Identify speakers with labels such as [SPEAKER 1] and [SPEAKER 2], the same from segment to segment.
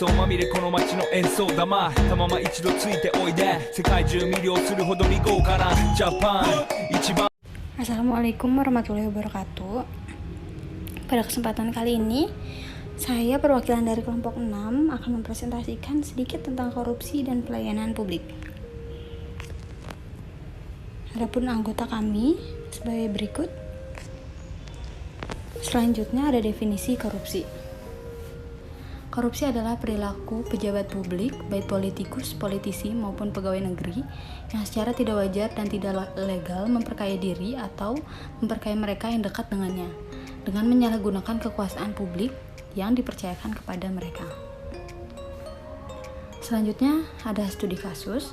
[SPEAKER 1] 奏まみれこの街の演奏玉たまま一度ついておいで世界中魅了するほどに豪華なジャパン一番
[SPEAKER 2] Assalamualaikum warahmatullahi wabarakatuh. Pada kesempatan kali ini saya perwakilan dari kelompok 6 akan mempresentasikan sedikit tentang korupsi dan pelayanan publik. Adapun anggota kami sebagai berikut. Selanjutnya ada definisi korupsi. Korupsi adalah perilaku pejabat publik, baik politikus, politisi, maupun pegawai negeri yang secara tidak wajar dan tidak legal memperkaya diri atau memperkaya mereka yang dekat dengannya dengan menyalahgunakan kekuasaan publik yang dipercayakan kepada mereka. Selanjutnya ada studi kasus.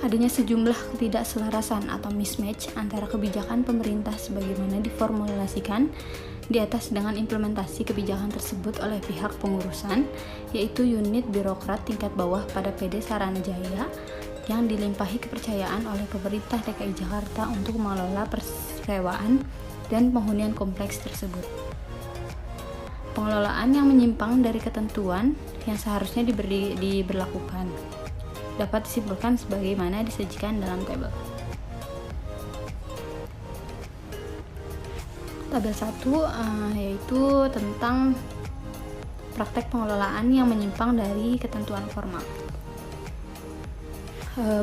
[SPEAKER 2] Adanya sejumlah ketidakselarasan atau mismatch antara kebijakan pemerintah sebagaimana diformulasikan di atas dengan implementasi kebijakan tersebut oleh pihak pengurusan, yaitu unit birokrat tingkat bawah pada PD Saranajaya yang dilimpahi kepercayaan oleh pemerintah DKI Jakarta untuk mengelola persewaan dan penghunian kompleks tersebut. Pengelolaan yang menyimpang dari ketentuan yang seharusnya diberlakukan dapat disimpulkan sebagaimana disajikan dalam tabel. Tabel 1 yaitu tentang praktek pengelolaan yang menyimpang dari ketentuan formal.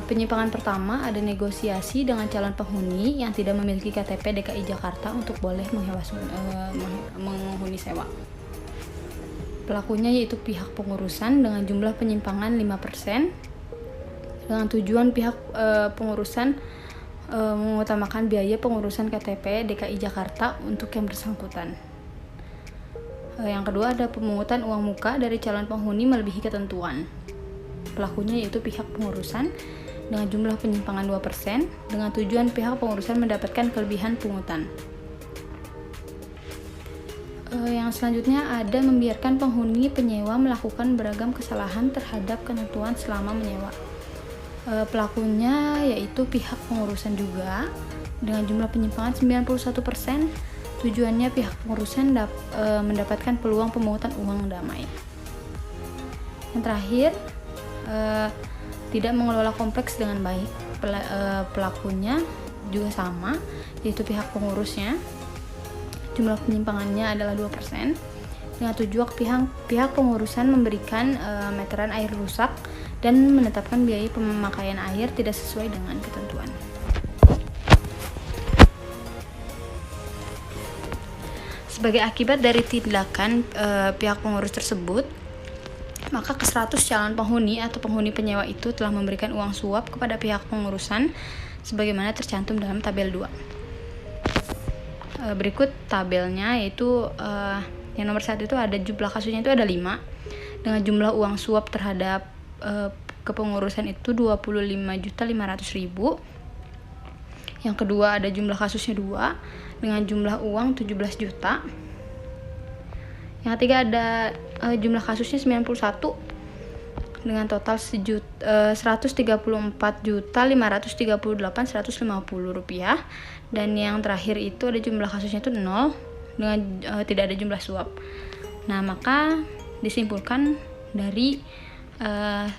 [SPEAKER 2] Penyimpangan pertama ada negosiasi dengan calon penghuni yang tidak memiliki KTP DKI Jakarta untuk boleh menghuni sewa. Pelakunya yaitu pihak pengurusan dengan jumlah penyimpangan 5%. Dengan tujuan pihak pengurusan mengutamakan biaya pengurusan KTP DKI Jakarta untuk yang bersangkutan. Yang kedua ada pemungutan uang muka dari calon penghuni melebihi ketentuan. Pelakunya yaitu pihak pengurusan dengan jumlah penyimpangan 2% dengan tujuan pihak pengurusan mendapatkan kelebihan pungutan. Yang selanjutnya ada membiarkan penghuni penyewa melakukan beragam kesalahan terhadap ketentuan selama menyewa. Pelakunya yaitu pihak pengurusan juga dengan jumlah penyimpangan 91%. Tujuannya pihak pengurusan mendapatkan peluang pemungutan uang damai. Yang terakhir tidak mengelola kompleks dengan baik. Pelakunya juga sama, yaitu pihak pengurusnya. Jumlah penyimpangannya adalah 2%. Dengan tujuan pihak pengurusan memberikan meteran air rusak dan menetapkan biaya pemakaian air tidak sesuai dengan ketentuan. Sebagai akibat dari tindakan pihak pengurus tersebut, maka ke-100 calon penghuni atau penghuni penyewa itu telah memberikan uang suap kepada pihak pengurusan sebagaimana tercantum dalam tabel 2. Berikut tabelnya yaitu yang nomor 1 itu ada jumlah kasusnya itu ada 5 dengan jumlah uang suap terhadap kepengurusan itu 25.500.000. Yang kedua ada jumlah kasusnya 2 dengan jumlah uang 17 juta. Yang ketiga ada jumlah kasusnya 91 dengan total 134.538.150 rupiah. Dan yang terakhir itu ada jumlah kasusnya itu 0 dengan tidak ada jumlah suap. Nah, maka disimpulkan dari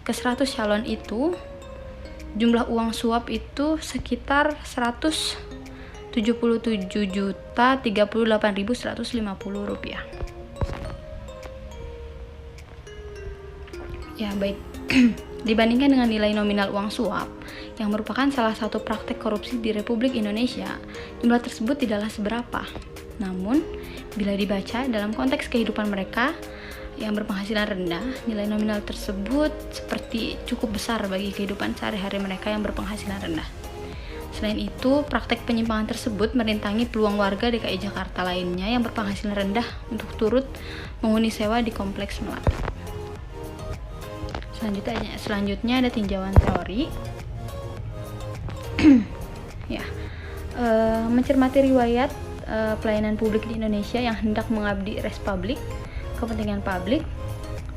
[SPEAKER 2] ke-100 calon itu jumlah uang suap itu sekitar 177.038.150 rupiah. Ya, baik. Dibandingkan dengan nilai nominal uang suap yang merupakan salah satu praktek korupsi di Republik Indonesia, jumlah tersebut tidaklah seberapa. Namun, bila dibaca dalam konteks kehidupan mereka yang berpenghasilan rendah, nilai nominal tersebut seperti cukup besar bagi kehidupan sehari-hari mereka yang berpenghasilan rendah. Selain itu, praktek penyimpangan tersebut merintangi peluang warga DKI Jakarta lainnya yang berpenghasilan rendah untuk turut menghuni sewa di kompleks melati. Selanjutnya ada tinjauan teori. Mencermati riwayat pelayanan publik di Indonesia yang hendak mengabdi res publik, kepentingan publik,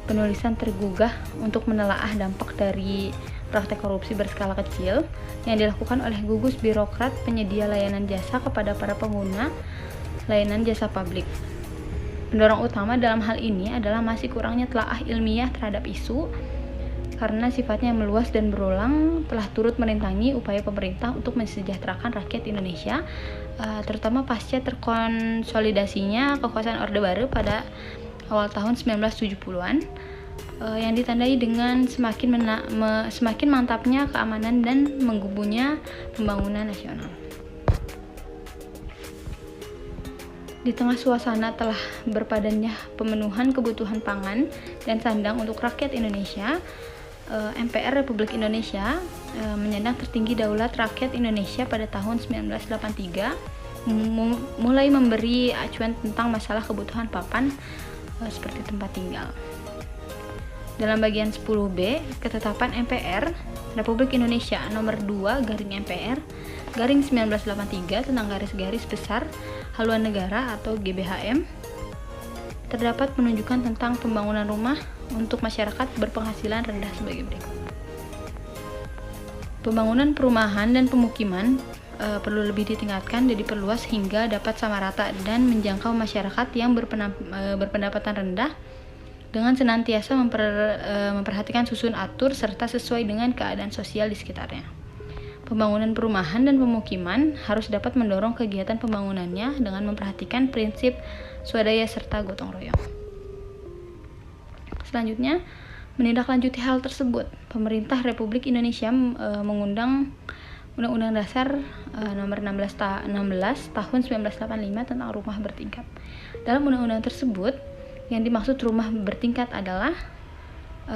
[SPEAKER 2] penulisan tergugah untuk menelaah dampak dari praktek korupsi berskala kecil yang dilakukan oleh gugus birokrat penyedia layanan jasa kepada para pengguna layanan jasa publik. Pendorong utama dalam hal ini adalah masih kurangnya telaah ilmiah terhadap isu, karena sifatnya meluas dan berulang telah turut merintangi upaya pemerintah untuk mensejahterakan rakyat Indonesia, terutama pasca terkonsolidasinya kekuasaan Orde Baru pada awal tahun 1970-an, yang ditandai dengan semakin mantapnya keamanan dan menggebunya pembangunan nasional. Di tengah suasana telah berpadannya pemenuhan kebutuhan pangan dan sandang untuk rakyat Indonesia, MPR Republik Indonesia menyandang tertinggi daulat rakyat Indonesia pada tahun 1983, mulai memberi acuan tentang masalah kebutuhan papan seperti tempat tinggal. Dalam bagian 10B, ketetapan MPR Republik Indonesia nomor 2/MPR garing 1983 tentang garis-garis besar haluan negara atau GBHM, terdapat penunjukan tentang pembangunan rumah untuk masyarakat berpenghasilan rendah sebagai berikut. Pembangunan perumahan dan pemukiman perlu lebih ditingkatkan dan diperluas hingga dapat sama rata dan menjangkau masyarakat yang berpendapatan rendah, dengan senantiasa memperhatikan susun atur serta sesuai dengan keadaan sosial di sekitarnya. Pembangunan perumahan dan pemukiman harus dapat mendorong kegiatan pembangunannya dengan memperhatikan prinsip swadaya serta gotong royong. Selanjutnya, menindaklanjuti hal tersebut, pemerintah Republik Indonesia mengundang Undang-Undang Dasar nomor 16 tahun 1985 tentang rumah bertingkat. Dalam undang-undang tersebut, yang dimaksud rumah bertingkat adalah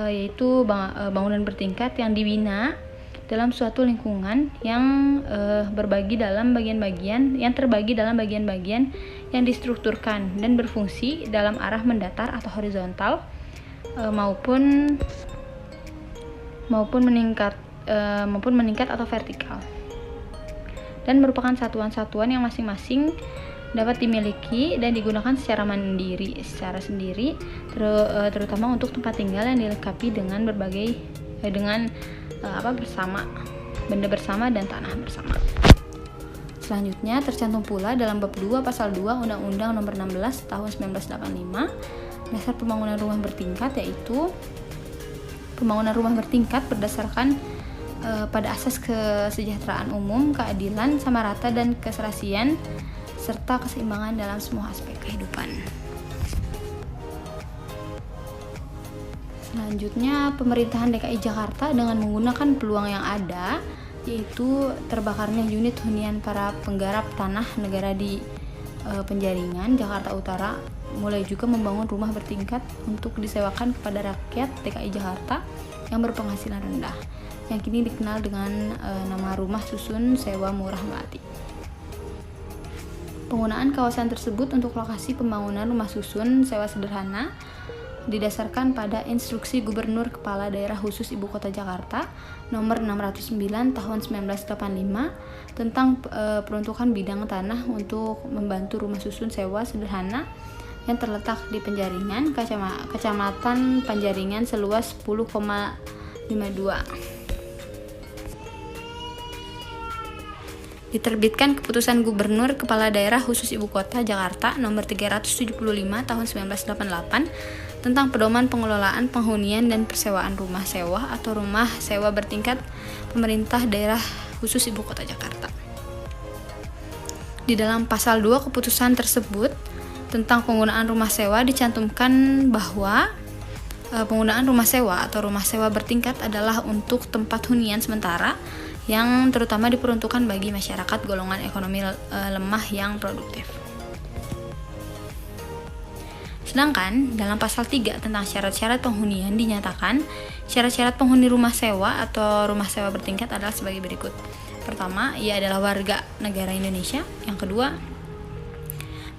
[SPEAKER 2] yaitu bangunan bertingkat yang dibina dalam suatu lingkungan yang terbagi dalam bagian-bagian yang distrukturkan dan berfungsi dalam arah mendatar atau horizontal maupun meningkat atau vertikal, dan merupakan satuan-satuan yang masing-masing dapat dimiliki dan digunakan secara sendiri, terutama untuk tempat tinggal yang dilengkapi dengan benda bersama dan tanah bersama. Selanjutnya tercantum pula dalam bab 2 pasal 2 Undang-Undang nomor 16 tahun 1985 dasar pembangunan rumah bertingkat, yaitu pembangunan rumah bertingkat berdasarkan pada asas kesejahteraan umum, keadilan, sama rata, dan keserasian serta keseimbangan dalam semua aspek kehidupan. Selanjutnya, pemerintahan DKI Jakarta dengan menggunakan peluang yang ada, yaitu terbakarnya unit hunian para penggarap tanah negara di Penjaringan, Jakarta Utara, mulai juga membangun rumah bertingkat untuk disewakan kepada rakyat DKI Jakarta yang berpenghasilan rendah, yang kini dikenal dengan nama rumah susun sewa murah melati. Penggunaan kawasan tersebut untuk lokasi pembangunan rumah susun sewa sederhana didasarkan pada Instruksi Gubernur Kepala Daerah Khusus Ibu Kota Jakarta nomor 609 tahun 1985 tentang peruntukan bidang tanah untuk membantu rumah susun sewa sederhana yang terletak di Penjaringan, Kecamatan Penjaringan seluas 10,52. Diterbitkan Keputusan Gubernur Kepala Daerah Khusus Ibu Kota Jakarta nomor 375 tahun 1988 tentang pedoman pengelolaan, penghunian, dan persewaan rumah sewa atau rumah sewa bertingkat pemerintah daerah khusus Ibu Kota Jakarta. Di dalam pasal 2 keputusan tersebut tentang penggunaan rumah sewa dicantumkan bahwa penggunaan rumah sewa atau rumah sewa bertingkat adalah untuk tempat hunian sementara yang terutama diperuntukkan bagi masyarakat golongan ekonomi lemah yang produktif. Sedangkan dalam pasal 3 tentang syarat-syarat penghunian dinyatakan syarat-syarat penghuni rumah sewa atau rumah sewa bertingkat adalah sebagai berikut. Pertama, ia adalah warga negara Indonesia. Yang kedua,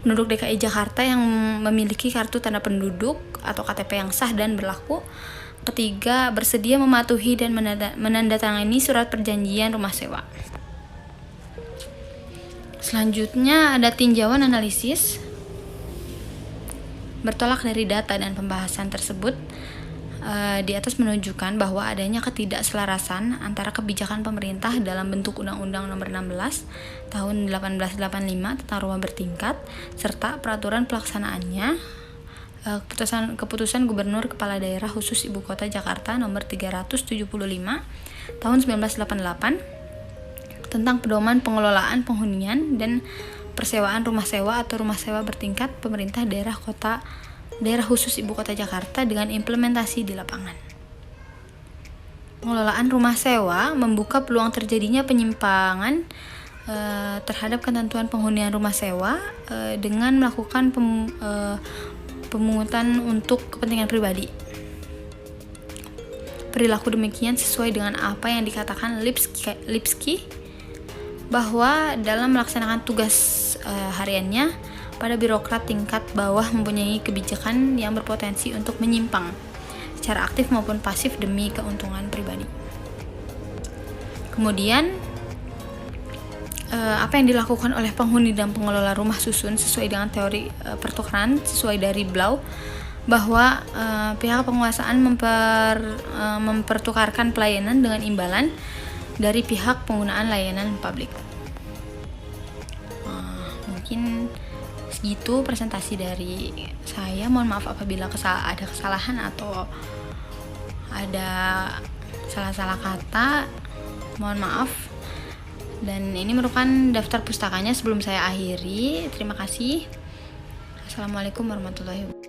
[SPEAKER 2] penduduk DKI Jakarta yang memiliki kartu tanda penduduk atau KTP yang sah dan berlaku. Ketiga, bersedia mematuhi dan menandatangani surat perjanjian rumah sewa. Selanjutnya ada tinjauan analisis. Bertolak dari data dan pembahasan tersebut, di atas menunjukkan bahwa adanya ketidakselarasan antara kebijakan pemerintah dalam bentuk Undang-Undang Nomor 16 Tahun 1885 tentang rumah bertingkat serta peraturan pelaksanaannya Keputusan Gubernur Kepala Daerah Khusus Ibu Kota Jakarta nomor 375 tahun 1988 tentang pedoman pengelolaan penghunian dan persewaan rumah sewa atau rumah sewa bertingkat pemerintah daerah khusus Ibu Kota Jakarta dengan implementasi di lapangan. Pengelolaan rumah sewa membuka peluang terjadinya penyimpangan terhadap ketentuan penghunian rumah sewa dengan melakukan pemungutan untuk kepentingan pribadi. Perilaku demikian sesuai dengan apa yang dikatakan Lipski bahwa dalam melaksanakan tugas hariannya, pada birokrat tingkat bawah mempunyai kebijakan yang berpotensi untuk menyimpang secara aktif maupun pasif demi keuntungan pribadi. Kemudian, apa yang dilakukan oleh penghuni dan pengelola rumah susun sesuai dengan teori pertukaran sesuai dari Blau, bahwa pihak penguasaan mempertukarkan pelayanan dengan imbalan dari pihak penggunaan layanan publik. Mungkin segitu presentasi dari saya. Mohon maaf apabila ada kesalahan atau ada salah-salah kata. Mohon maaf. Dan ini merupakan daftar pustakanya sebelum saya akhiri. Terima kasih. Assalamualaikum warahmatullahi wabarakatuh.